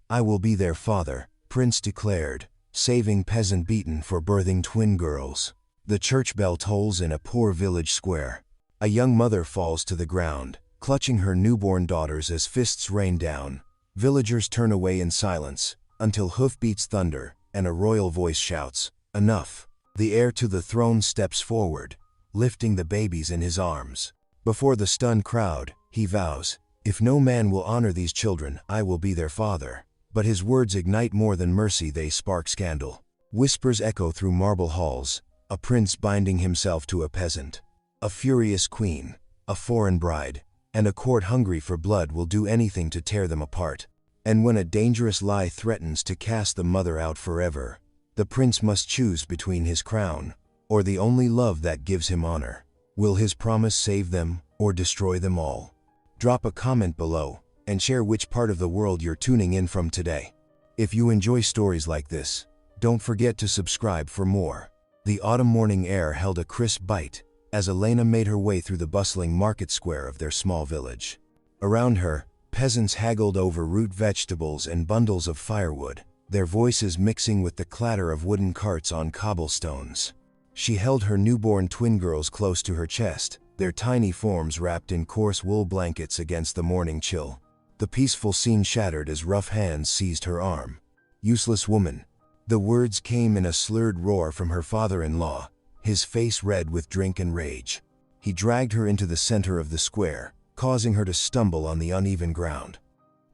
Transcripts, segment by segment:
I will be their father, Prince declared, saving peasant beaten for birthing twin girls. The church bell tolls in a poor village square. A young mother falls to the ground, clutching her newborn daughters as fists rain down. Villagers turn away in silence, until hoofbeats thunder, and a royal voice shouts, "Enough!" The heir to the throne steps forward, lifting the babies in his arms. Before the stunned crowd, he vows, "If no man will honor these children, I will be their father." But his words ignite more than mercy, they spark scandal. Whispers echo through marble halls, a prince binding himself to a peasant. A furious queen, a foreign bride, and a court hungry for blood will do anything to tear them apart. And when a dangerous lie threatens to cast the mother out forever, the prince must choose between his crown, or the only love that gives him honor. Will his promise save them, or destroy them all? Drop a comment below, and share which part of the world you're tuning in from today. If you enjoy stories like this, don't forget to subscribe for more. The autumn morning air held a crisp bite, as Elena made her way through the bustling market square of their small village. Around her, peasants haggled over root vegetables and bundles of firewood, their voices mixing with the clatter of wooden carts on cobblestones. She held her newborn twin girls close to her chest, their tiny forms wrapped in coarse wool blankets against the morning chill. The peaceful scene shattered as rough hands seized her arm. "Useless woman." The words came in a slurred roar from her father-in-law, his face red with drink and rage. He dragged her into the center of the square, causing her to stumble on the uneven ground.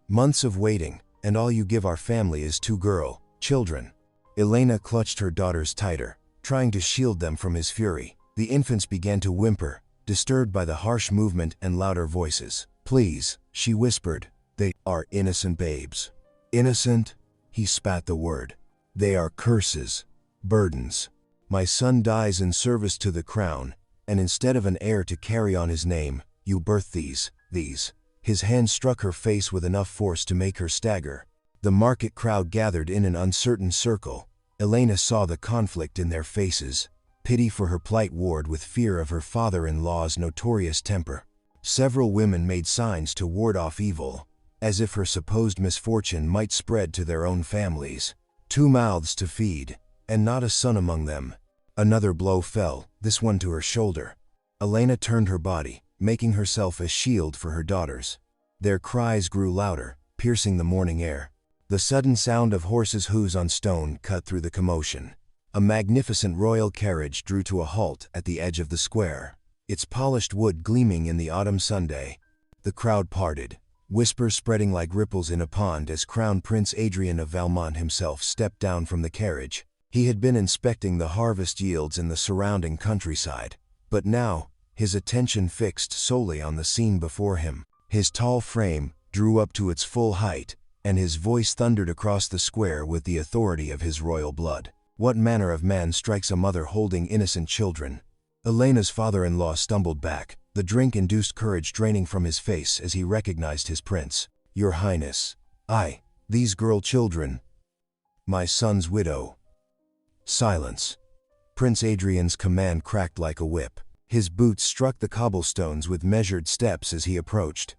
"Months of waiting, and all you give our family is two children." Elena clutched her daughters tighter, trying to shield them from his fury. The infants began to whimper, disturbed by the harsh movement and louder voices. "Please," she whispered, "they are innocent babes." "Innocent?" He spat the word. "They are curses, burdens. My son dies in service to the crown, and instead of an heir to carry on his name, you birth these. His hand struck her face with enough force to make her stagger. The market crowd gathered in an uncertain circle. Elena saw the conflict in their faces, pity for her plight warred with fear of her father-in-law's notorious temper. Several women made signs to ward off evil, as if her supposed misfortune might spread to their own families. Two mouths to feed, and not a son among them. Another blow fell, this one to her shoulder. Elena turned her body, making herself a shield for her daughters. Their cries grew louder, piercing the morning air. The sudden sound of horses' hooves on stone cut through the commotion. A magnificent royal carriage drew to a halt at the edge of the square, its polished wood gleaming in the autumn sunday. The crowd parted, whispers spreading like ripples in a pond as Crown Prince Adrian of Valmont himself stepped down from the carriage. He had been inspecting the harvest yields in the surrounding countryside, but now, his attention fixed solely on the scene before him. His tall frame drew up to its full height, and his voice thundered across the square with the authority of his royal blood. "What manner of man strikes a mother holding innocent children?" Elena's father-in-law stumbled back, the drink-induced courage draining from his face as he recognized his prince. "Your Highness, these girl children, my son's widow." Silence. Prince Adrian's command cracked like a whip. His boots struck the cobblestones with measured steps as he approached.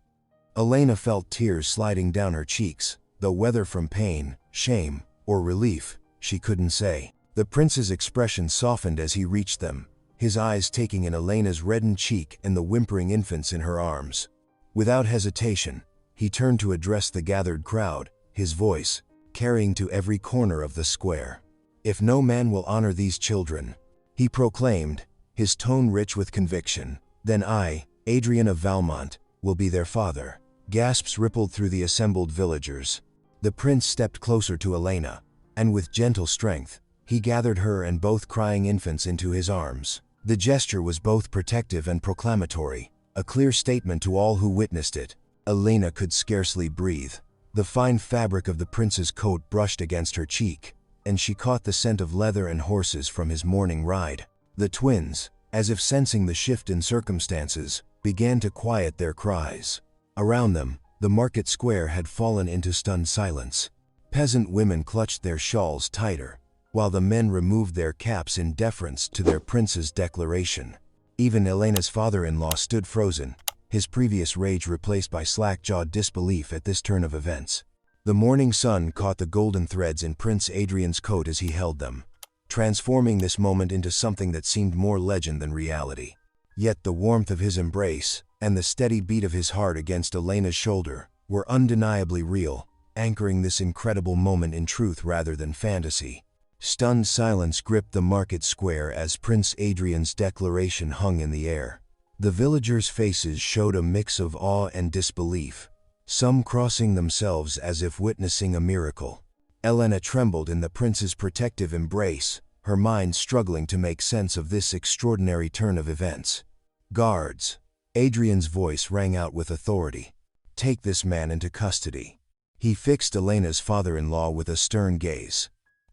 Elena felt tears sliding down her cheeks, though whether from pain, shame, or relief, she couldn't say. The prince's expression softened as he reached them, his eyes taking in Elena's reddened cheek and the whimpering infants in her arms. Without hesitation, he turned to address the gathered crowd, his voice carrying to every corner of the square. "If no man will honor these children," he proclaimed, his tone rich with conviction, "then I, Adrian of Valmont, will be their father." Gasps rippled through the assembled villagers. The prince stepped closer to Elena, and with gentle strength, he gathered her and both crying infants into his arms. The gesture was both protective and proclamatory, a clear statement to all who witnessed it. Elena could scarcely breathe. The fine fabric of the prince's coat brushed against her cheek, and she caught the scent of leather and horses from his morning ride. The twins, as if sensing the shift in circumstances, began to quiet their cries. Around them, the market square had fallen into stunned silence. Peasant women clutched their shawls tighter, while the men removed their caps in deference to their prince's declaration. Even Elena's father-in-law stood frozen, his previous rage replaced by slack-jawed disbelief at this turn of events. The morning sun caught the golden threads in Prince Adrian's coat as he held them, transforming this moment into something that seemed more legend than reality. Yet the warmth of his embrace, and the steady beat of his heart against Elena's shoulder, were undeniably real, anchoring this incredible moment in truth rather than fantasy. Stunned silence gripped the market square as Prince Adrian's declaration hung in the air. The villagers' faces showed a mix of awe and disbelief, some crossing themselves as if witnessing a miracle. Elena trembled in the prince's protective embrace, her mind struggling to make sense of this extraordinary turn of events. "Guards!" Adrian's voice rang out with authority. "Take this man into custody." He fixed Elena's father-in-law with a stern gaze.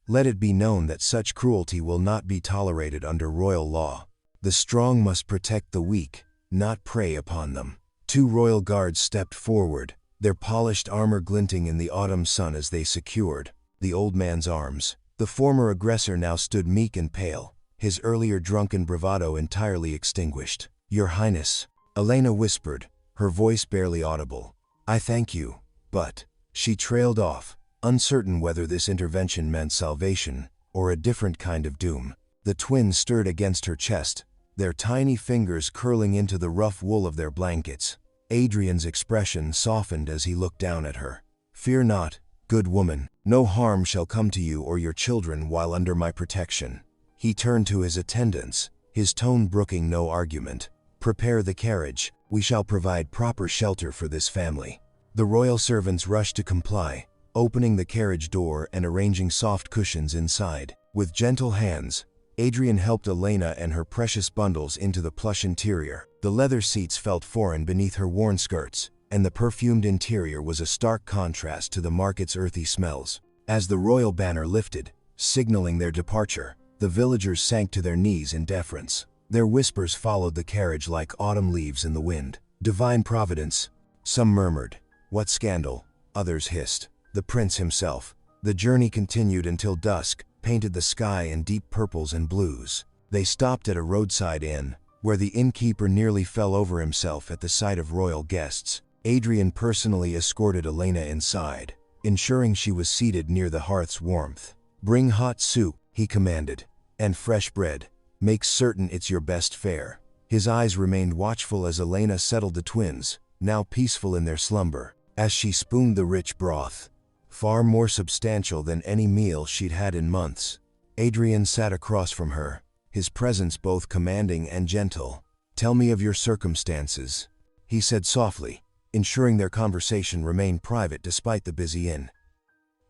"Let it be known that such cruelty will not be tolerated under royal law. The strong must protect the weak, not prey upon them." Two royal guards stepped forward, their polished armor glinting in the autumn sun as they secured the old man's arms. The former aggressor now stood meek and pale, his earlier drunken bravado entirely extinguished. "Your Highness," Elena whispered, her voice barely audible. "I thank you, but—" She trailed off, uncertain whether this intervention meant salvation or a different kind of doom. The twins stirred against her chest, their tiny fingers curling into the rough wool of their blankets. Adrian's expression softened as he looked down at her. "Fear not, good woman. No harm shall come to you or your children while under my protection." He turned to his attendants, his tone brooking no argument. "Prepare the carriage. We shall provide proper shelter for this family." The royal servants rushed to comply, opening the carriage door and arranging soft cushions inside. With gentle hands, Adrian helped Elena and her precious bundles into the plush interior. The leather seats felt foreign beneath her worn skirts, and the perfumed interior was a stark contrast to the market's earthy smells. As the royal banner lifted, signaling their departure, the villagers sank to their knees in deference. Their whispers followed the carriage like autumn leaves in the wind. "Divine Providence," some murmured. "What scandal?" others hissed. "The prince himself." The journey continued until dusk painted the sky in deep purples and blues. They stopped at a roadside inn, where the innkeeper nearly fell over himself at the sight of royal guests. Adrian personally escorted Elena inside, ensuring she was seated near the hearth's warmth. "Bring hot soup," he commanded, "and fresh bread. Make certain it's your best fare." His eyes remained watchful as Elena settled the twins, now peaceful in their slumber, as she spooned the rich broth, far more substantial than any meal she'd had in months. Adrian sat across from her, his presence both commanding and gentle. "Tell me of your circumstances," he said softly, ensuring their conversation remained private despite the busy inn.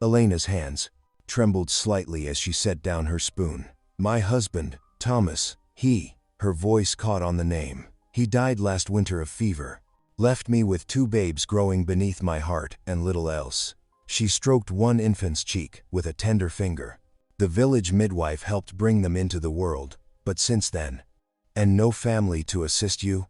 Elena's hands trembled slightly as she set down her spoon. "My husband, Thomas, her voice caught on the name. "He died last winter of fever. Left me with 2 babes growing beneath my heart and little else." She stroked one infant's cheek with a tender finger. "The village midwife helped bring them into the world, but since then—" "And no family to assist you?"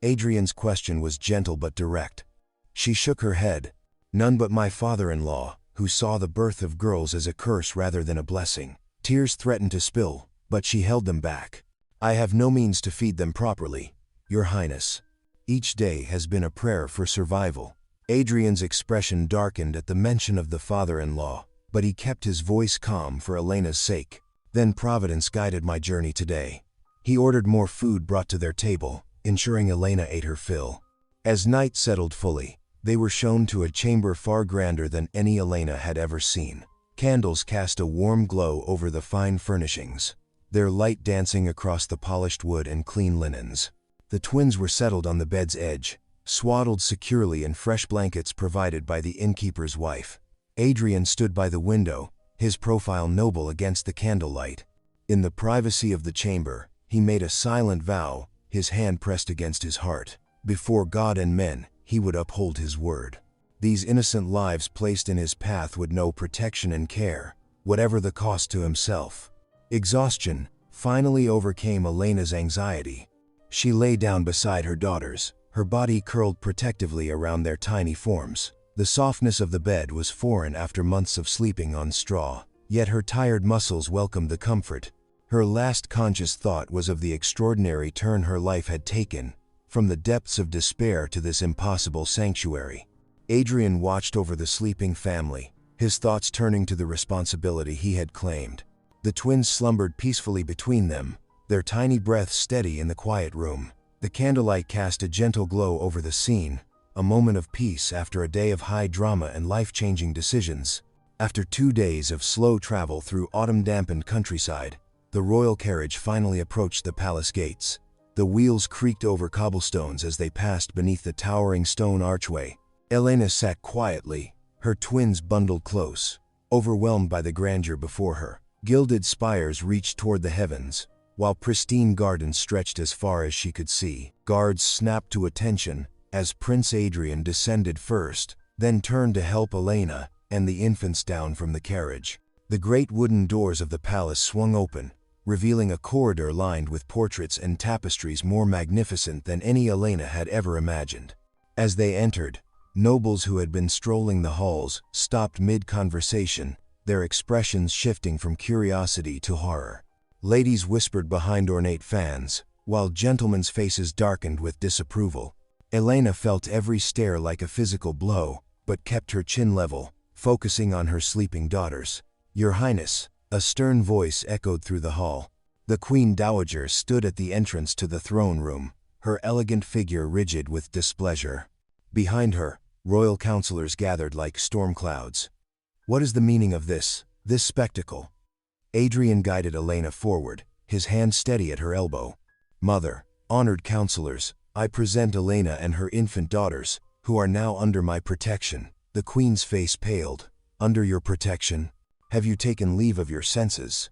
Adrian's question was gentle but direct. She shook her head. "None but my father-in-law, who saw the birth of girls as a curse rather than a blessing." Tears threatened to spill, but she held them back. "I have no means to feed them properly, Your Highness. Each day has been a prayer for survival." Adrian's expression darkened at the mention of the father-in-law, but he kept his voice calm for Elena's sake. "Then Providence guided my journey today." He ordered more food brought to their table, ensuring Elena ate her fill. As night settled fully, they were shown to a chamber far grander than any Elena had ever seen. Candles cast a warm glow over the fine furnishings, their light dancing across the polished wood and clean linens. The twins were settled on the bed's edge, swaddled securely in fresh blankets provided by the innkeeper's wife. Adrian stood by the window, his profile noble against the candlelight. In the privacy of the chamber, he made a silent vow, his hand pressed against his heart. Before God and men, he would uphold his word. These innocent lives placed in his path would know protection and care, whatever the cost to himself. Exhaustion finally overcame Elena's anxiety. She lay down beside her daughters, her body curled protectively around their tiny forms. The softness of the bed was foreign after months of sleeping on straw, yet her tired muscles welcomed the comfort. Her last conscious thought was of the extraordinary turn her life had taken, from the depths of despair to this impossible sanctuary. Adrian watched over the sleeping family, his thoughts turning to the responsibility he had claimed. The twins slumbered peacefully between them, their tiny breaths steady in the quiet room. The candlelight cast a gentle glow over the scene, a moment of peace after a day of high drama and life-changing decisions. After 2 days of slow travel through autumn-dampened countryside, the royal carriage finally approached the palace gates. The wheels creaked over cobblestones as they passed beneath the towering stone archway. Elena sat quietly, her twins bundled close, overwhelmed by the grandeur before her. Gilded spires reached toward the heavens, while pristine gardens stretched as far as she could see. Guards snapped to attention as Prince Adrian descended first, then turned to help Elena and the infants down from the carriage. The great wooden doors of the palace swung open, revealing a corridor lined with portraits and tapestries more magnificent than any Elena had ever imagined. As they entered, nobles who had been strolling the halls stopped mid-conversation, their expressions shifting from curiosity to horror. Ladies whispered behind ornate fans, while gentlemen's faces darkened with disapproval. Elena felt every stare like a physical blow, but kept her chin level, focusing on her sleeping daughters. "Your Highness," a stern voice echoed through the hall. The Queen Dowager stood at the entrance to the throne room, her elegant figure rigid with displeasure. Behind her, royal counselors gathered like storm clouds. "What is the meaning of this spectacle?" Adrian guided Elena forward, his hand steady at her elbow. "Mother, honored counselors, I present Elena and her infant daughters, who are now under my protection." The Queen's face paled. "Under your protection? Have you taken leave of your senses?"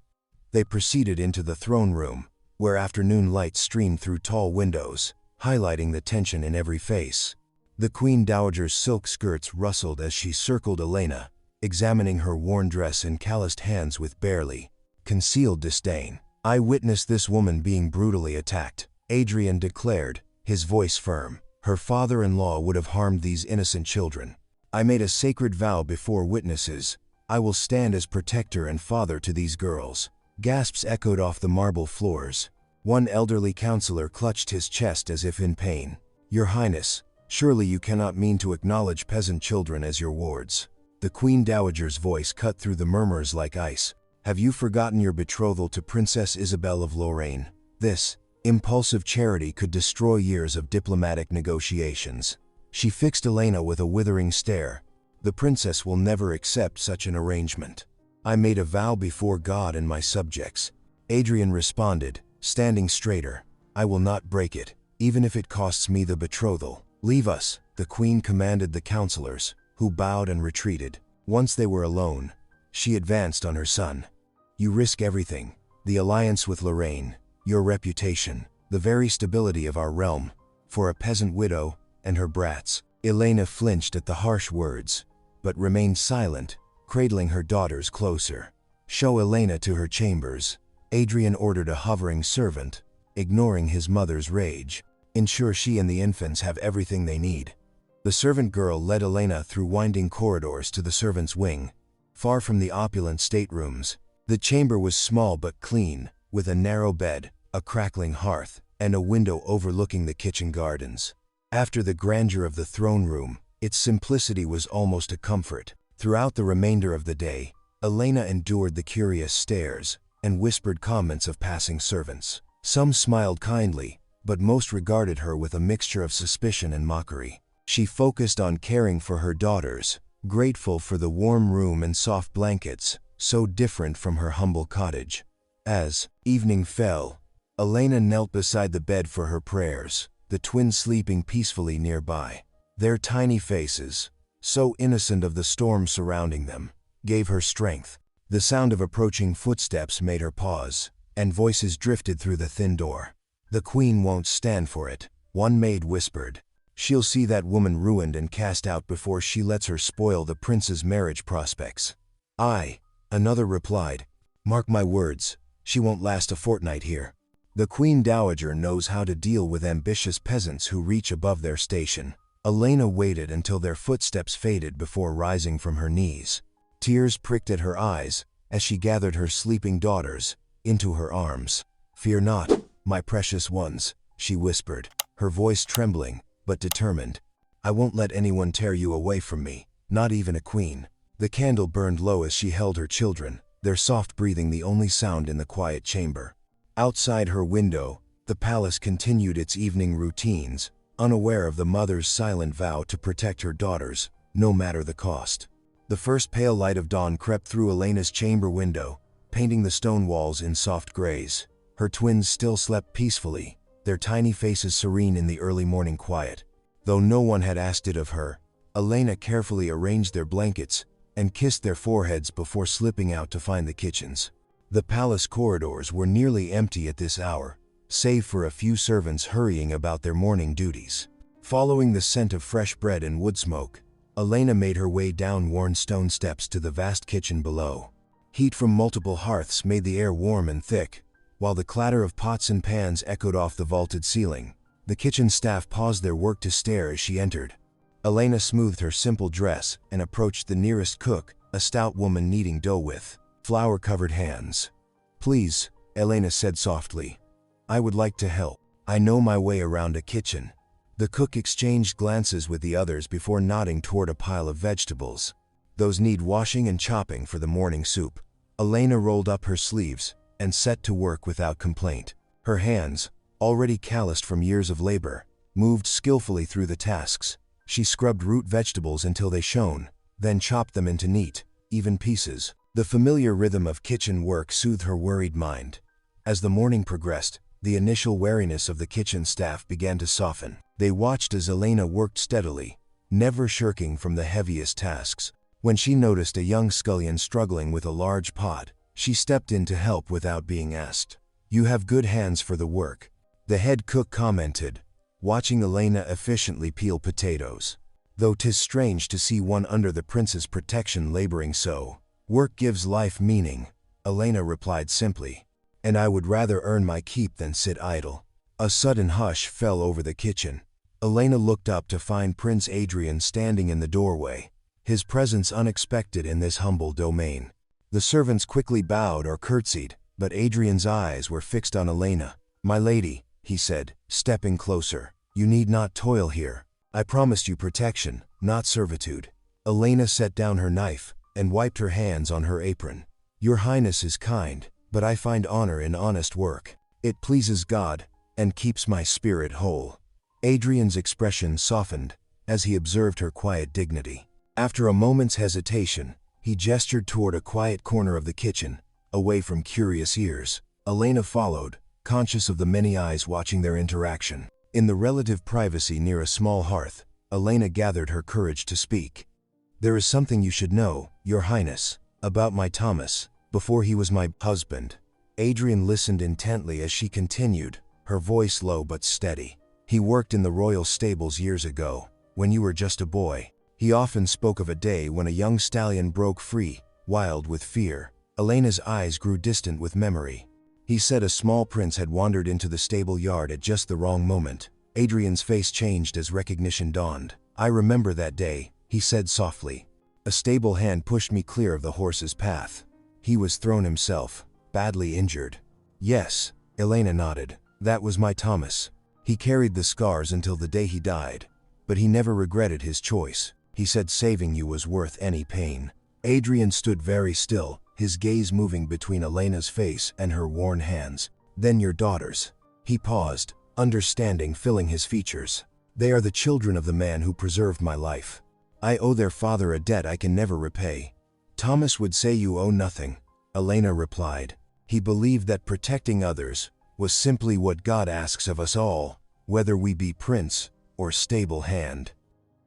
They proceeded into the throne room, where afternoon light streamed through tall windows, highlighting the tension in every face. The Queen Dowager's silk skirts rustled as she circled Elena, examining her worn dress and calloused hands with barely concealed disdain. "I witnessed this woman being brutally attacked," Adrian declared, his voice firm. "Her father-in-law would have harmed these innocent children. I made a sacred vow before witnesses. I will stand as protector and father to these girls." Gasps echoed off the marble floors. One elderly counselor clutched his chest as if in pain. "Your Highness, surely you cannot mean to acknowledge peasant children as your wards." The Queen Dowager's voice cut through the murmurs like ice. "Have you forgotten your betrothal to Princess Isabel of Lorraine? This impulsive charity could destroy years of diplomatic negotiations." She fixed Elena with a withering stare. "The princess will never accept such an arrangement." "I made a vow before God and my subjects," Adrian responded, standing straighter. "I will not break it, even if it costs me the betrothal." "Leave us," the Queen commanded the counselors, who bowed and retreated. Once they were alone, she advanced on her son. "You risk everything, the alliance with Lorraine, your reputation, the very stability of our realm, for a peasant widow and her brats." Elena flinched at the harsh words, but remained silent, cradling her daughters closer. "Show Elena to her chambers," Adrian ordered a hovering servant, ignoring his mother's rage. "Ensure she and the infants have everything they need." The servant girl led Elena through winding corridors to the servants' wing, far from the opulent staterooms. The chamber was small but clean, with a narrow bed, a crackling hearth, and a window overlooking the kitchen gardens. After the grandeur of the throne room, its simplicity was almost a comfort. Throughout the remainder of the day, Elena endured the curious stares and whispered comments of passing servants. Some smiled kindly, but most regarded her with a mixture of suspicion and mockery. She focused on caring for her daughters, grateful for the warm room and soft blankets, so different from her humble cottage. As evening fell, Elena knelt beside the bed for her prayers, the twins sleeping peacefully nearby. Their tiny faces, so innocent of the storm surrounding them, gave her strength. The sound of approaching footsteps made her pause, and voices drifted through the thin door. "The Queen won't stand for it," one maid whispered. "She'll see that woman ruined and cast out before she lets her spoil the prince's marriage prospects." "Aye," another replied. "Mark my words, she won't last a fortnight here." The Queen Dowager knows how to deal with ambitious peasants who reach above their station. Elena waited until their footsteps faded before rising from her knees. Tears pricked at her eyes as she gathered her sleeping daughters into her arms. "Fear not, my precious ones," she whispered, her voice trembling but determined. I won't let anyone tear you away from me, not even a queen. The candle burned low as she held her children, their soft breathing the only sound in the quiet chamber. Outside her window, the palace continued its evening routines, unaware of the mother's silent vow to protect her daughters, no matter the cost. The first pale light of dawn crept through Elena's chamber window, painting the stone walls in soft grays. Her twins still slept peacefully, their tiny faces serene in the early morning quiet. Though no one had asked it of her, Elena carefully arranged their blankets and kissed their foreheads before slipping out to find the kitchens. The palace corridors were nearly empty at this hour, save for a few servants hurrying about their morning duties. Following the scent of fresh bread and wood smoke, Elena made her way down worn stone steps to the vast kitchen below. Heat from multiple hearths made the air warm and thick, while the clatter of pots and pans echoed off the vaulted ceiling. The kitchen staff paused their work to stare as she entered. Elena smoothed her simple dress and approached the nearest cook, a stout woman kneading dough with flour-covered hands. "Please," Elena said softly. "I would like to help. I know my way around a kitchen." The cook exchanged glances with the others before nodding toward a pile of vegetables. "Those need washing and chopping for the morning soup." Elena rolled up her sleeves and set to work without complaint. Her hands, already calloused from years of labor, moved skillfully through the tasks. She scrubbed root vegetables until they shone, then chopped them into neat, even pieces. The familiar rhythm of kitchen work soothed her worried mind. As the morning progressed, the initial wariness of the kitchen staff began to soften. They watched as Elena worked steadily, never shirking from the heaviest tasks. When she noticed a young scullion struggling with a large pot, she stepped in to help without being asked. "You have good hands for the work," the head cook commented, watching Elena efficiently peel potatoes. "Though 'tis strange to see one under the prince's protection laboring so." "Work gives life meaning," Elena replied simply. "And I would rather earn my keep than sit idle." A sudden hush fell over the kitchen. Elena looked up to find Prince Adrian standing in the doorway, his presence unexpected in this humble domain. The servants quickly bowed or curtsied, but Adrian's eyes were fixed on Elena. "My lady," he said, stepping closer, "you need not toil here. I promised you protection, not servitude." Elena set down her knife and wiped her hands on her apron. "Your Highness is kind, but I find honor in honest work. It pleases God and keeps my spirit whole." Adrian's expression softened as he observed her quiet dignity. After a moment's hesitation, he gestured toward a quiet corner of the kitchen, away from curious ears. Elena followed, conscious of the many eyes watching their interaction. In the relative privacy near a small hearth, Elena gathered her courage to speak. "There is something you should know, Your Highness, about my Thomas, before he was my husband." Adrian listened intently as she continued, her voice low but steady. "He worked in the royal stables years ago, when you were just a boy. He often spoke of a day when a young stallion broke free, wild with fear." Elena's eyes grew distant with memory. "He said a small prince had wandered into the stable yard at just the wrong moment." Adrian's face changed as recognition dawned. "I remember that day," he said softly. "A stable hand pushed me clear of the horse's path. He was thrown himself, badly injured." "Yes," Elena nodded. "That was my Thomas. He carried the scars until the day he died, but he never regretted his choice. He said saving you was worth any pain." Adrian stood very still, his gaze moving between Elena's face and her worn hands. "Then your daughters." He paused, understanding filling his features. "They are the children of the man who preserved my life. I owe their father a debt I can never repay." "Thomas would say you owe nothing," Elena replied. "He believed that protecting others was simply what God asks of us all, whether we be prince or stable hand."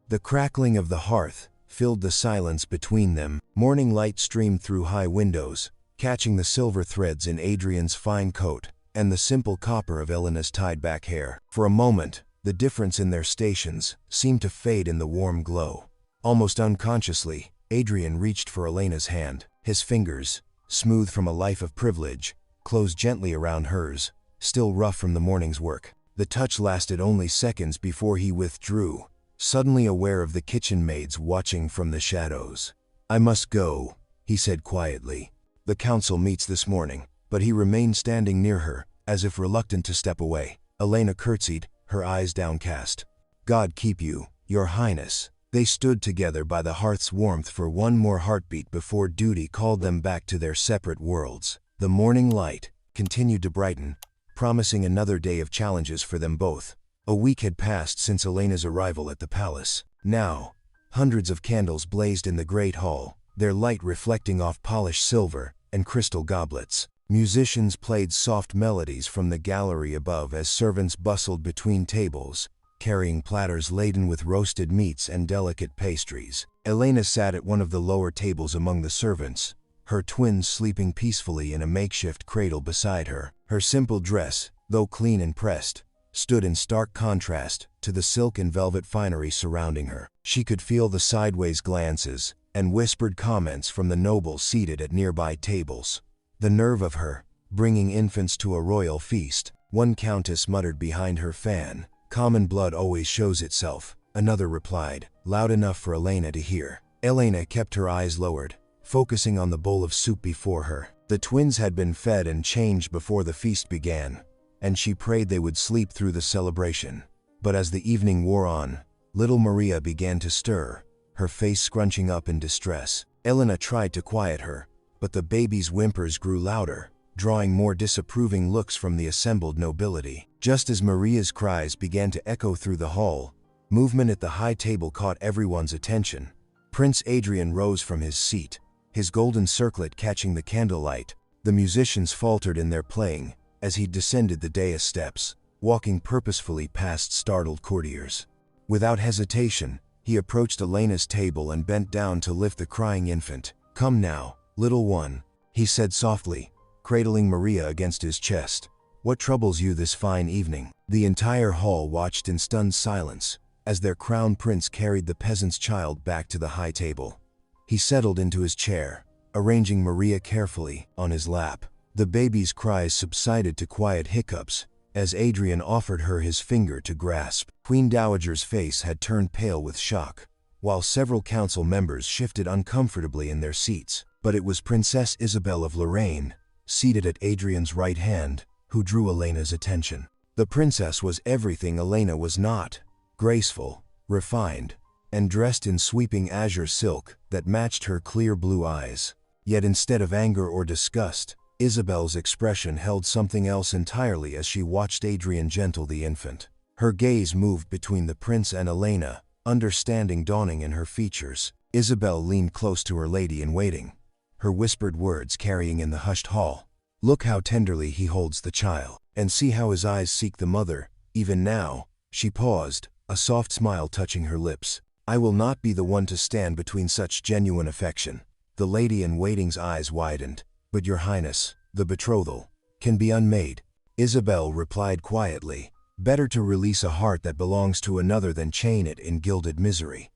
The crackling of the hearth filled the silence between them. Morning light streamed through high windows, catching the silver threads in Adrian's fine coat and the simple copper of Elena's tied-back hair. For a moment, the difference in their stations seemed to fade in the warm glow. Almost unconsciously, Adrian reached for Elena's hand. His fingers, smooth from a life of privilege, closed gently around hers, still rough from the morning's work. The touch lasted only seconds before he withdrew, suddenly aware of the kitchen maids watching from the shadows. "I must go," he said quietly. "The council meets this morning," but he remained standing near her, as if reluctant to step away. Elena curtsied, her eyes downcast. "God keep you, "Your Highness." They stood together by the hearth's warmth for one more heartbeat before duty called them back to their separate worlds. The morning light continued to brighten, promising another day of challenges for them both. A week had passed since Elena's arrival at the palace. Now, hundreds of candles blazed in the great hall, their light reflecting off polished silver and crystal goblets. Musicians played soft melodies from the gallery above as servants bustled between tables, carrying platters laden with roasted meats and delicate pastries. Elena sat at one of the lower tables among the servants, her twins sleeping peacefully in a makeshift cradle beside her. Her simple dress, though clean and pressed, stood in stark contrast to the silk and velvet finery surrounding her. She could feel the sideways glances and whispered comments from the nobles seated at nearby tables. The nerve of her, bringing infants to a royal feast, one countess muttered behind her fan. "Common blood always shows itself," another replied, loud enough for Elena to hear. Elena kept her eyes lowered, focusing on the bowl of soup before her. The twins had been fed and changed before the feast began, and she prayed they would sleep through the celebration. But as the evening wore on, little Maria began to stir, her face scrunching up in distress. Elena tried to quiet her, but the baby's whimpers grew louder, drawing more disapproving looks from the assembled nobility. Just as Maria's cries began to echo through the hall, movement at the high table caught everyone's attention. Prince Adrian rose from his seat, his golden circlet catching the candlelight. The musicians faltered in their playing as he descended the dais steps, walking purposefully past startled courtiers. Without hesitation, he approached Elena's table and bent down to lift the crying infant. "Come now, little one," he said softly, cradling Maria against his chest. "What troubles you this fine evening?" The entire hall watched in stunned silence as their crown prince carried the peasant's child back to the high table. He settled into his chair, arranging Maria carefully on his lap. The baby's cries subsided to quiet hiccups as Adrian offered her his finger to grasp. Queen Dowager's face had turned pale with shock, while several council members shifted uncomfortably in their seats. But it was Princess Isabel of Lorraine, seated at Adrian's right hand, who drew Elena's attention. The princess was everything Elena was not: graceful, refined, and dressed in sweeping azure silk that matched her clear blue eyes. Yet instead of anger or disgust, Isabel's expression held something else entirely as she watched Adrian gentle the infant. Her gaze moved between the prince and Elena, understanding dawning in her features. Isabel leaned close to her lady-in-waiting, her whispered words carrying in the hushed hall. "Look how tenderly he holds the child, and see how his eyes seek the mother, even now." She paused, a soft smile touching her lips. "I will not be the one to stand between such genuine affection." The lady-in-waiting's eyes widened. "But your highness, the betrothal can be unmade," Isabel replied quietly. "Better to release a heart that belongs to another than chain it in gilded misery."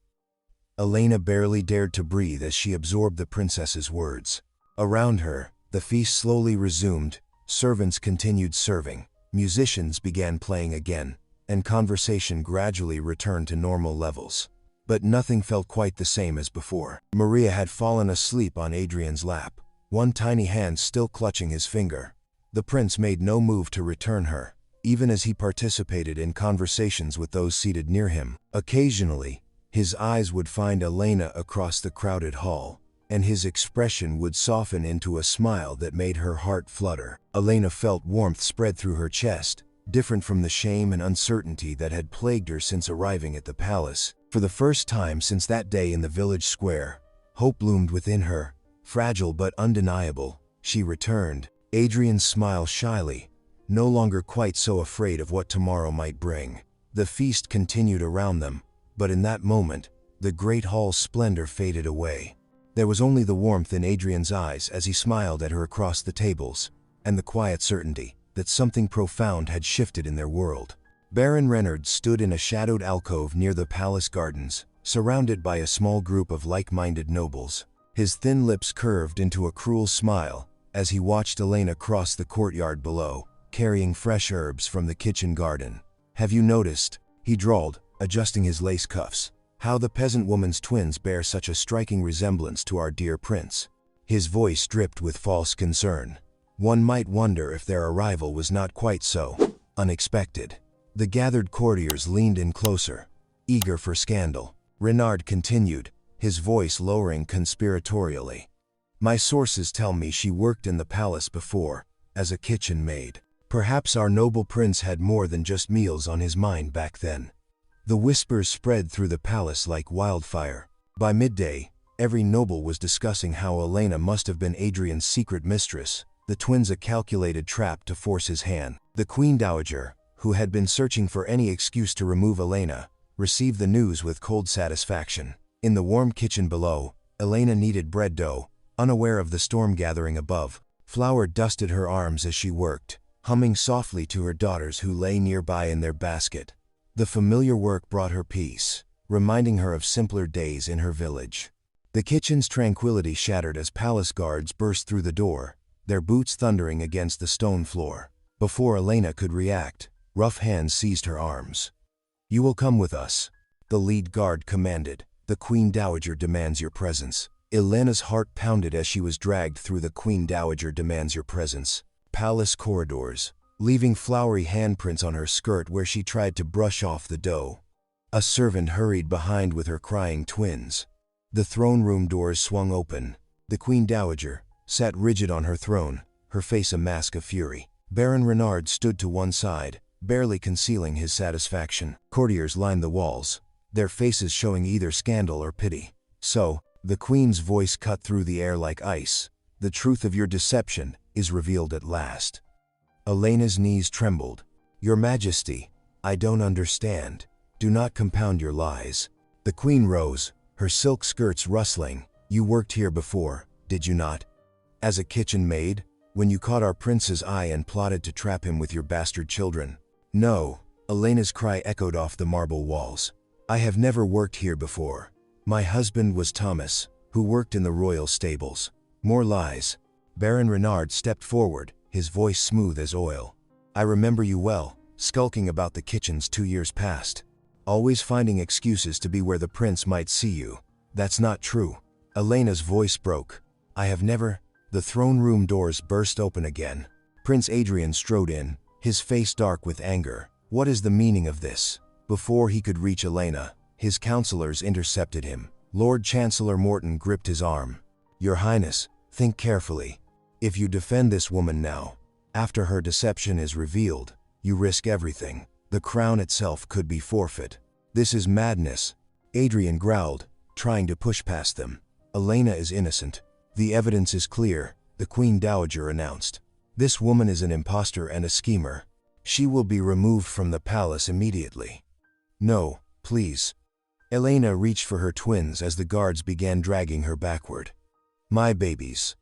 Elena barely dared to breathe as she absorbed the princess's words. Around her, the feast slowly resumed, servants continued serving, musicians began playing again, and conversation gradually returned to normal levels. But nothing felt quite the same as before. Maria had fallen asleep on Adrian's lap, one tiny hand still clutching his finger. The prince made no move to return her, even as he participated in conversations with those seated near him. Occasionally, his eyes would find Elena across the crowded hall, and his expression would soften into a smile that made her heart flutter. Elena felt warmth spread through her chest, different from the shame and uncertainty that had plagued her since arriving at the palace. For the first time since that day in the village square, hope bloomed within her, fragile but undeniable. She returned, Adrian's smile shyly, no longer quite so afraid of what tomorrow might bring. The feast continued around them, but in that moment, the great hall's splendor faded away. There was only the warmth in Adrian's eyes as he smiled at her across the tables, and the quiet certainty that something profound had shifted in their world. Baron Reynard stood in a shadowed alcove near the palace gardens, surrounded by a small group of like-minded nobles. His thin lips curved into a cruel smile as he watched Elena cross the courtyard below, carrying fresh herbs from the kitchen garden. "Have you noticed," he drawled, adjusting his lace cuffs, "how the peasant woman's twins bear such a striking resemblance to our dear prince?" His voice dripped with false concern. One might wonder if their arrival was not quite so unexpected. The gathered courtiers leaned in closer, eager for scandal. Renard continued, his voice lowering conspiratorially. My sources tell me she worked in the palace before, as a kitchen maid. Perhaps our noble prince had more than just meals on his mind back then. The whispers spread through the palace like wildfire. By midday, every noble was discussing how Elena must have been Adrian's secret mistress, the twins a calculated trap to force his hand. The Queen Dowager, who had been searching for any excuse to remove Elena, received the news with cold satisfaction. In the warm kitchen below, Elena kneaded bread dough, unaware of the storm gathering above. Flour dusted her arms as she worked, humming softly to her daughters who lay nearby in their basket. The familiar work brought her peace, reminding her of simpler days in her village. The kitchen's tranquility shattered as palace guards burst through the door, their boots thundering against the stone floor. Before Elena could react, rough hands seized her arms. You will come with us, the lead guard commanded. The Queen Dowager demands your presence. Elena's heart pounded as she was dragged through the Queen Dowager demands your presence. Palace corridors, leaving flowery handprints on her skirt where she tried to brush off the dough. A servant hurried behind with her crying twins. The throne room doors swung open. The Queen Dowager sat rigid on her throne, her face a mask of fury. Baron Renard stood to one side, barely concealing his satisfaction. Courtiers lined the walls, their faces showing either scandal or pity. So, the Queen's voice cut through the air like ice. The truth of your deception is revealed at last. Elena's knees trembled. Your Majesty, I don't understand. Do not compound your lies. The Queen rose, her silk skirts rustling. You worked here before, did you not? As a kitchen maid, when you caught our prince's eye and plotted to trap him with your bastard children. No, Elena's cry echoed off the marble walls. I have never worked here before. My husband was Thomas, who worked in the royal stables. More lies. Baron Renard stepped forward, his voice smooth as oil. I remember you well, skulking about the kitchens 2 years past. Always finding excuses to be where the prince might see you. That's not true. Elena's voice broke. I have never. The throne room doors burst open again. Prince Adrian strode in, his face dark with anger. What is the meaning of this? Before he could reach Elena, his counselors intercepted him. Lord Chancellor Morton gripped his arm. Your Highness, think carefully. If you defend this woman now, after her deception is revealed, you risk everything. The crown itself could be forfeit. This is madness. Adrian growled, trying to push past them. Elena is innocent. The evidence is clear, the Queen Dowager announced. This woman is an impostor and a schemer. She will be removed from the palace immediately. No, please. Elena reached for her twins as the guards began dragging her backward. My babies.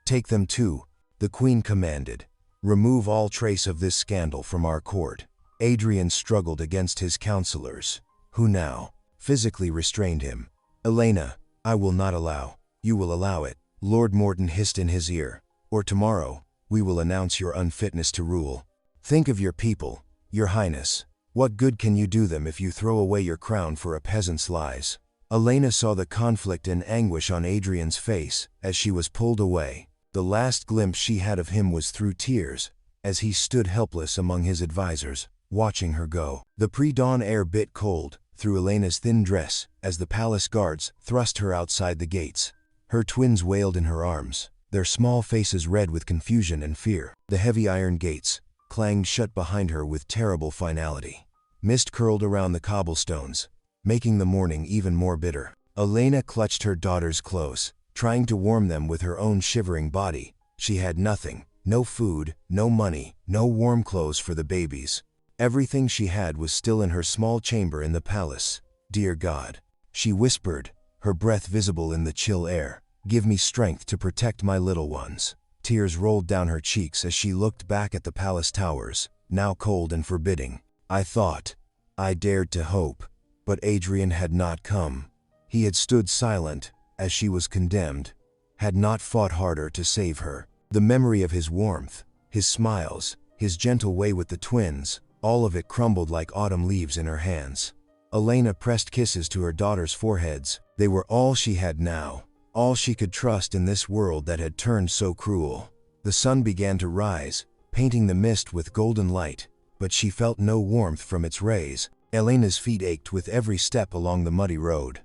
Take them too, the Queen commanded. Remove all trace of this scandal from our court. Adrian struggled against his counselors, who now physically restrained him. Elena, I will not allow. You will allow it. Lord Morton hissed in his ear. Or tomorrow, we will announce your unfitness to rule. Think of your people, your Highness. What good can you do them if you throw away your crown for a peasant's lies? Elena saw the conflict and anguish on Adrian's face as she was pulled away. The last glimpse she had of him was through tears, as he stood helpless among his advisors, watching her go. The pre-dawn air bit cold through Elena's thin dress as the palace guards thrust her outside the gates. Her twins wailed in her arms, their small faces red with confusion and fear. The heavy iron gates clanged shut behind her with terrible finality. Mist curled around the cobblestones, making the morning even more bitter. Elena clutched her daughters close, trying to warm them with her own shivering body. She had nothing, no food, no money, no warm clothes for the babies. Everything she had was still in her small chamber in the palace. Dear God, she whispered, her breath visible in the chill air. Give me strength to protect my little ones. Tears rolled down her cheeks as she looked back at the palace towers, now cold and forbidding. I dared to hope, but Adrian had not come. He had stood silent, as she was condemned, had not fought harder to save her. The memory of his warmth, his smiles, his gentle way with the twins, all of it crumbled like autumn leaves in her hands. Elena pressed kisses to her daughters' foreheads. They were all she had now, all she could trust in this world that had turned so cruel. The sun began to rise, painting the mist with golden light, but she felt no warmth from its rays. Elena's feet ached with every step along the muddy road.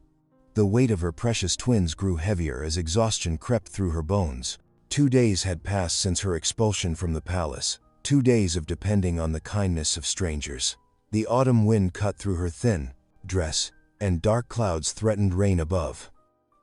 The weight of her precious twins grew heavier as exhaustion crept through her bones. 2 days had passed since her expulsion from the palace, 2 days of depending on the kindness of strangers. The autumn wind cut through her thin dress, and dark clouds threatened rain above.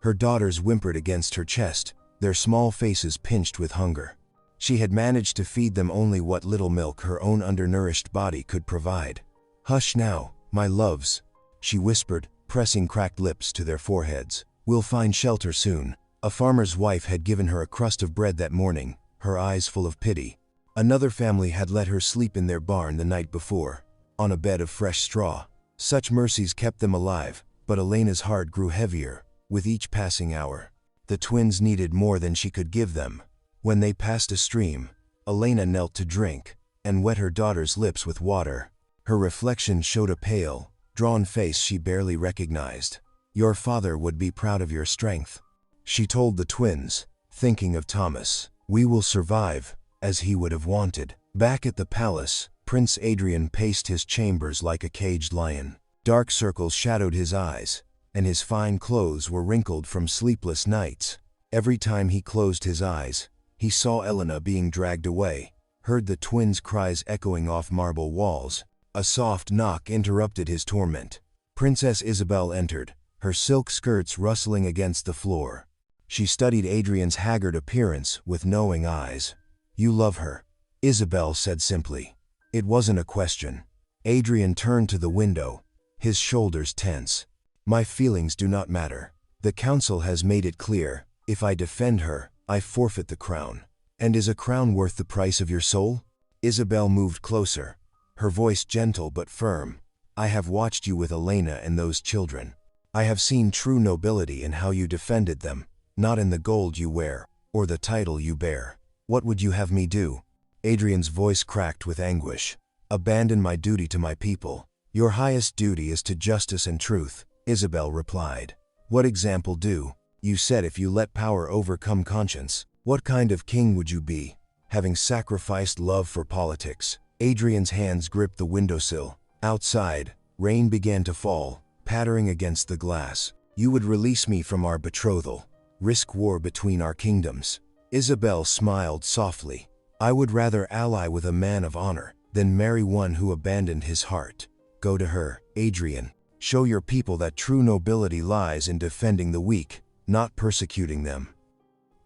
Her daughters whimpered against her chest, their small faces pinched with hunger. She had managed to feed them only what little milk her own undernourished body could provide. "Hush now, my loves," she whispered, pressing cracked lips to their foreheads. "We'll find shelter soon." A farmer's wife had given her a crust of bread that morning, her eyes full of pity. Another family had let her sleep in their barn the night before, on a bed of fresh straw. Such mercies kept them alive, but Elena's heart grew heavier with each passing hour. The twins needed more than she could give them. When they passed a stream, Elena knelt to drink and wet her daughter's lips with water. Her reflection showed a pale, drawn face she barely recognized. "Your father would be proud of your strength," she told the twins, thinking of Thomas. "We will survive, as he would have wanted." Back at the palace, Prince Adrian paced his chambers like a caged lion. Dark circles shadowed his eyes, and his fine clothes were wrinkled from sleepless nights. Every time he closed his eyes, he saw Elena being dragged away, heard the twins' cries echoing off marble walls. A soft knock interrupted his torment. Princess Isabel entered, her silk skirts rustling against the floor. She studied Adrian's haggard appearance with knowing eyes. "You love her," Isabel said simply. It wasn't a question. Adrian turned to the window, his shoulders tense. "My feelings do not matter. The council has made it clear, if I defend her, I forfeit the crown. And is a crown worth the price of your soul?" Isabel moved closer, her voice gentle but firm. "I have watched you with Elena and those children. I have seen true nobility in how you defended them, not in the gold you wear, or the title you bear. What would you have me do?" Adrian's voice cracked with anguish. "Abandon my duty to my people." "Your highest duty is to justice and truth," Isabel replied. "What example do? You said if you let power overcome conscience. What kind of king would you be, having sacrificed love for politics?" Adrian's hands gripped the windowsill. Outside, rain began to fall, pattering against the glass. "You would release me from our betrothal, risk war between our kingdoms." Isabel smiled softly. "I would rather ally with a man of honor than marry one who abandoned his heart." "Go to her, Adrian. Show your people that true nobility lies in defending the weak, not persecuting them."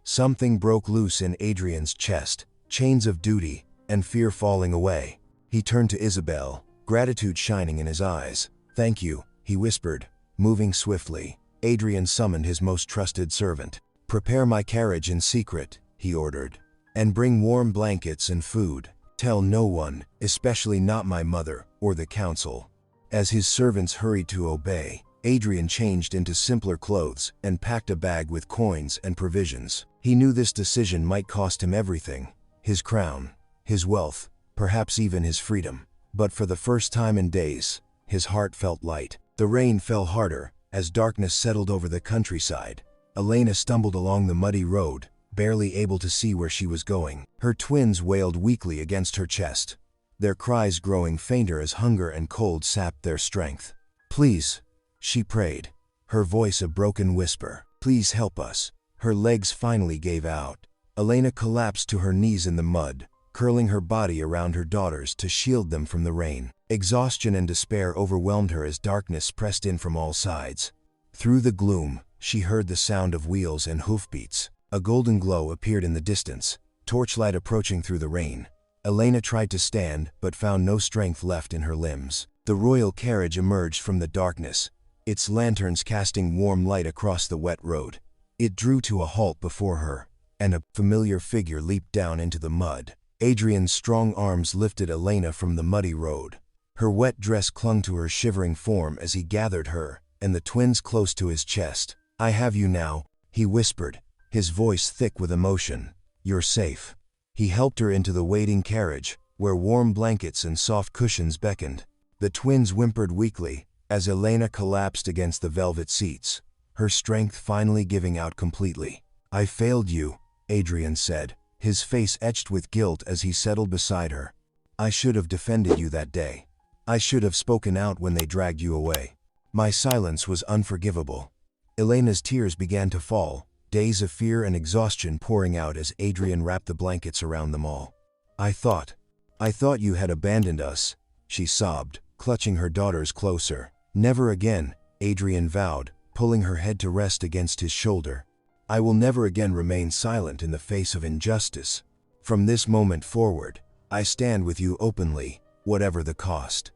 Something broke loose in Adrian's chest, chains of duty and fear falling away. He turned to Isabel, gratitude shining in his eyes. "Thank you," he whispered, moving swiftly. Adrian summoned his most trusted servant. "Prepare my carriage in secret," he ordered, "and bring warm blankets and food. Tell no one, especially not my mother or the council." As his servants hurried to obey, Adrian changed into simpler clothes and packed a bag with coins and provisions. He knew this decision might cost him everything: his crown, his wealth, perhaps even his freedom. But for the first time in days, his heart felt light. The rain fell harder as darkness settled over the countryside. Elena stumbled along the muddy road, barely able to see where she was going. Her twins wailed weakly against her chest, their cries growing fainter as hunger and cold sapped their strength. "Please," she prayed, her voice a broken whisper. "Please help us." Her legs finally gave out. Elena collapsed to her knees in the mud, curling her body around her daughters to shield them from the rain. Exhaustion and despair overwhelmed her as darkness pressed in from all sides. Through the gloom, she heard the sound of wheels and hoofbeats. A golden glow appeared in the distance, torchlight approaching through the rain. Elena tried to stand, but found no strength left in her limbs. The royal carriage emerged from the darkness, its lanterns casting warm light across the wet road. It drew to a halt before her, and a familiar figure leaped down into the mud. Adrian's strong arms lifted Elena from the muddy road. Her wet dress clung to her shivering form as he gathered her and the twins close to his chest. "I have you now," he whispered, his voice thick with emotion. "You're safe." He helped her into the waiting carriage, where warm blankets and soft cushions beckoned. The twins whimpered weakly as Elena collapsed against the velvet seats, her strength finally giving out completely. "I failed you," Adrian said, his face etched with guilt as he settled beside her. "I should have defended you that day. I should have spoken out when they dragged you away. My silence was unforgivable. Elena's tears began to fall, days of fear and exhaustion pouring out as Adrian wrapped the blankets around them all. I thought you had abandoned us," she sobbed, clutching her daughters closer. "Never again," Adrian vowed, pulling her head to rest against his shoulder. "I will never again remain silent in the face of injustice. From this moment forward, I stand with you openly, whatever the cost."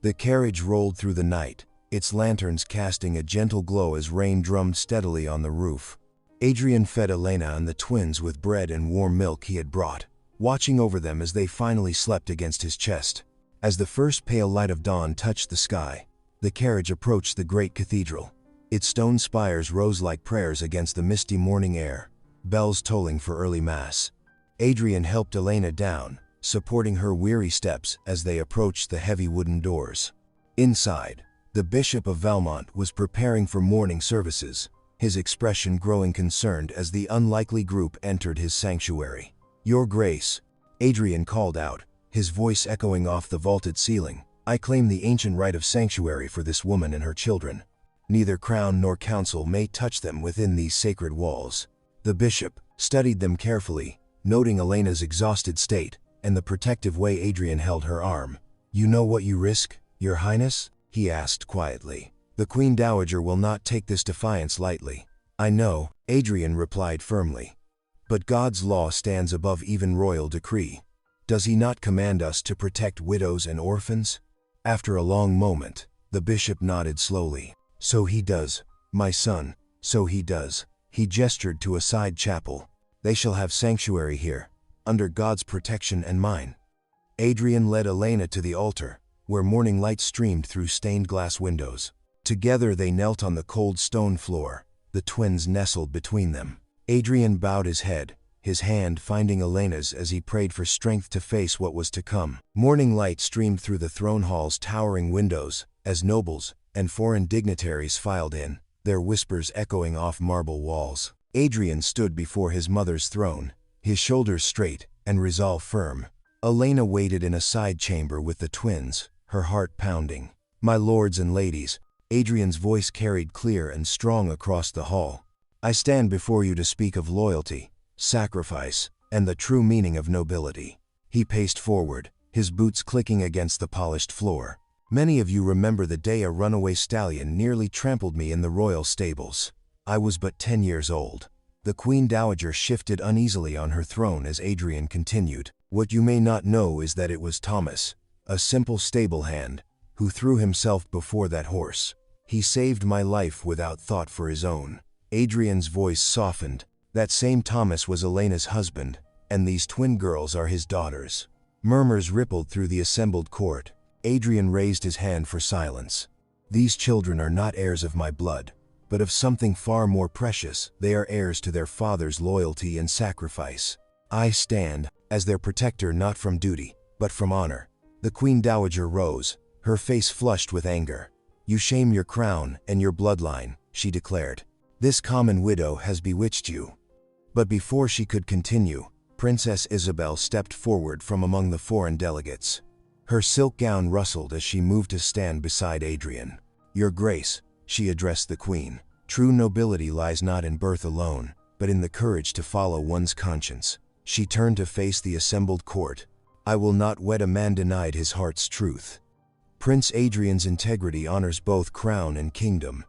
The carriage rolled through the night, its lanterns casting a gentle glow as rain drummed steadily on the roof. Adrian fed Elena and the twins with bread and warm milk he had brought, watching over them as they finally slept against his chest. As the first pale light of dawn touched the sky, the carriage approached the great cathedral. Its stone spires rose like prayers against the misty morning air, bells tolling for early mass. Adrian helped Elena down, supporting her weary steps as they approached the heavy wooden doors. Inside, the Bishop of Valmont was preparing for morning services, his expression growing concerned as the unlikely group entered his sanctuary. "Your Grace," Adrian called out, his voice echoing off the vaulted ceiling, "I claim the ancient right of sanctuary for this woman and her children. Neither crown nor council may touch them within these sacred walls." The bishop studied them carefully, noting Elena's exhausted state and the protective way Adrian held her arm. "You know what you risk, Your Highness?" he asked quietly. "The Queen Dowager will not take this defiance lightly." "I know," Adrian replied firmly. "But God's law stands above even royal decree. Does he not command us to protect widows and orphans?" After a long moment, the bishop nodded slowly. "So he does, my son, so he does." He gestured to a side chapel. "They shall have sanctuary here, under God's protection and mine." Adrian led Elena to the altar, where morning light streamed through stained glass windows. Together they knelt on the cold stone floor, the twins nestled between them. Adrian bowed his head, his hand finding Elena's as he prayed for strength to face what was to come. Morning light streamed through the throne hall's towering windows, as nobles and foreign dignitaries filed in, their whispers echoing off marble walls. Adrian stood before his mother's throne, his shoulders straight and resolve firm. Elena waited in a side chamber with the twins, her heart pounding. "My lords and ladies," Adrian's voice carried clear and strong across the hall, "I stand before you to speak of loyalty, sacrifice, and the true meaning of nobility." He paced forward, his boots clicking against the polished floor. "Many of you remember the day a runaway stallion nearly trampled me in the royal stables. I was but 10 years old." The Queen Dowager shifted uneasily on her throne as Adrian continued. "What you may not know is that it was Thomas, a simple stable hand, who threw himself before that horse. He saved my life without thought for his own." Adrian's voice softened. "That same Thomas was Elena's husband, and these twin girls are his daughters." Murmurs rippled through the assembled court. Adrian raised his hand for silence. "These children are not heirs of my blood, but of something far more precious. They are heirs to their father's loyalty and sacrifice. I stand as their protector, not from duty, but from honor." The Queen Dowager rose, her face flushed with anger. "You shame your crown and your bloodline," she declared. "This common widow has bewitched you." But before she could continue, Princess Isabel stepped forward from among the foreign delegates. Her silk gown rustled as she moved to stand beside Adrian. "Your Grace," she addressed the Queen, "true nobility lies not in birth alone, but in the courage to follow one's conscience." She turned to face the assembled court. "I will not wed a man denied his heart's truth." Prince Adrian's integrity honors both crown and kingdom.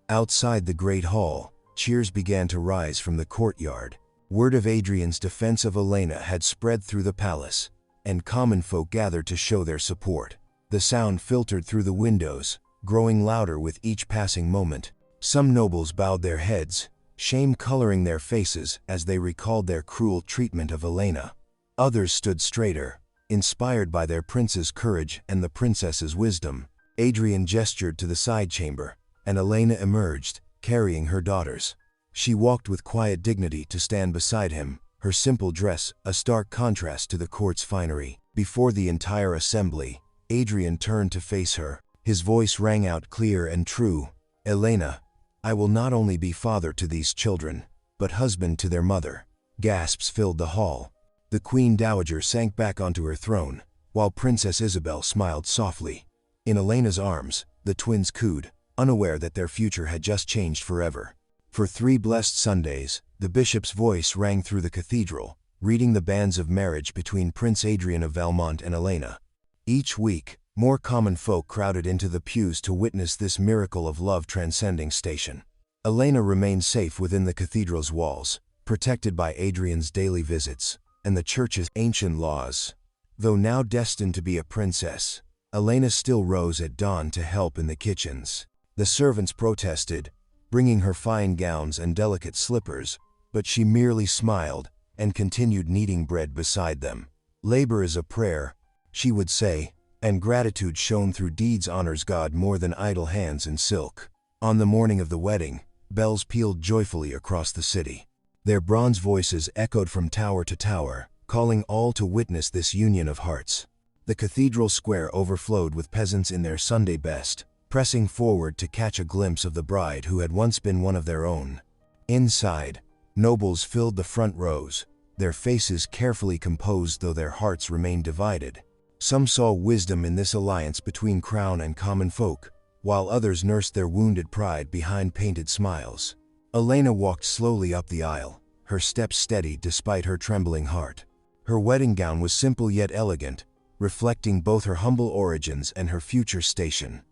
Outside the great hall, cheers began to rise from the courtyard. Word of Adrian's defense of Elena had spread through the palace, and common folk gathered to show their support. The sound filtered through the windows, growing louder with each passing moment. Some nobles bowed their heads, shame coloring their faces as they recalled their cruel treatment of Elena. Others stood straighter, inspired by their prince's courage and the princess's wisdom. Adrian gestured to the side chamber, and Elena emerged, carrying her daughters. She walked with quiet dignity to stand beside him, her simple dress a stark contrast to the court's finery. Before the entire assembly, Adrian turned to face her. His voice rang out clear and true. "Elena, I will not only be father to these children, but husband to their mother." Gasps filled the hall. The Queen Dowager sank back onto her throne, while Princess Isabel smiled softly. In Elena's arms, the twins cooed, unaware that their future had just changed forever. For 3 blessed Sundays, the bishop's voice rang through the cathedral, reading the banns of marriage between Prince Adrian of Valmont and Elena. Each week, more common folk crowded into the pews to witness this miracle of love transcending station. Elena remained safe within the cathedral's walls, protected by Adrian's daily visits and the church's ancient laws. Though now destined to be a princess, Elena still rose at dawn to help in the kitchens. The servants protested, bringing her fine gowns and delicate slippers, but she merely smiled and continued kneading bread beside them. "Labor is a prayer," she would say, and gratitude shown through deeds honors God more than idle hands in silk. On the morning of the wedding, bells pealed joyfully across the city. Their bronze voices echoed from tower to tower, calling all to witness this union of hearts. The cathedral square overflowed with peasants in their Sunday best, pressing forward to catch a glimpse of the bride who had once been one of their own. Inside, nobles filled the front rows, their faces carefully composed though their hearts remained divided. Some saw wisdom in this alliance between crown and common folk, while others nursed their wounded pride behind painted smiles. Elena walked slowly up the aisle, her steps steady despite her trembling heart. Her wedding gown was simple yet elegant, reflecting both her humble origins and her future station.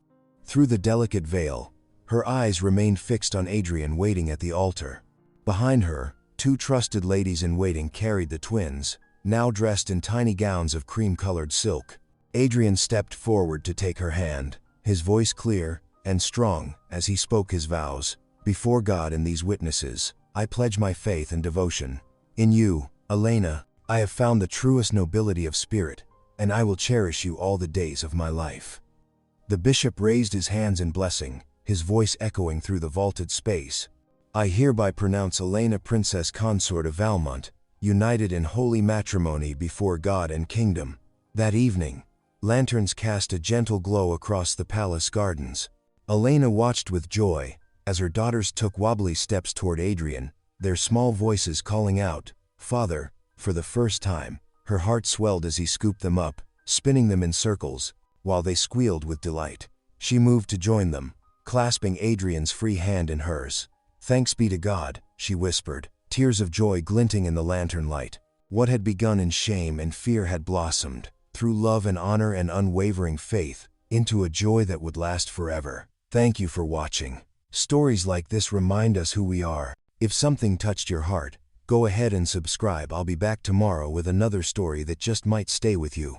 Through the delicate veil, her eyes remained fixed on Adrian waiting at the altar. Behind her, 2 trusted ladies-in-waiting carried the twins, now dressed in tiny gowns of cream-colored silk. Adrian stepped forward to take her hand, his voice clear and strong as he spoke his vows. "Before God and these witnesses, I pledge my faith and devotion. In you, Elena, I have found the truest nobility of spirit, and I will cherish you all the days of my life." The bishop raised his hands in blessing, his voice echoing through the vaulted space. "I hereby pronounce Elena Princess Consort of Valmont, united in holy matrimony before God and kingdom." That evening, lanterns cast a gentle glow across the palace gardens. Elena watched with joy as her daughters took wobbly steps toward Adrian, their small voices calling out, "Father," for the first time. Her heart swelled as he scooped them up, spinning them in circles, while they squealed with delight. She moved to join them, clasping Adrian's free hand in hers. "Thanks be to God," she whispered, tears of joy glinting in the lantern light. What had begun in shame and fear had blossomed, through love and honor and unwavering faith, into a joy that would last forever. Thank you for watching. Stories like this remind us who we are. If something touched your heart, go ahead and subscribe. I'll be back tomorrow with another story that just might stay with you.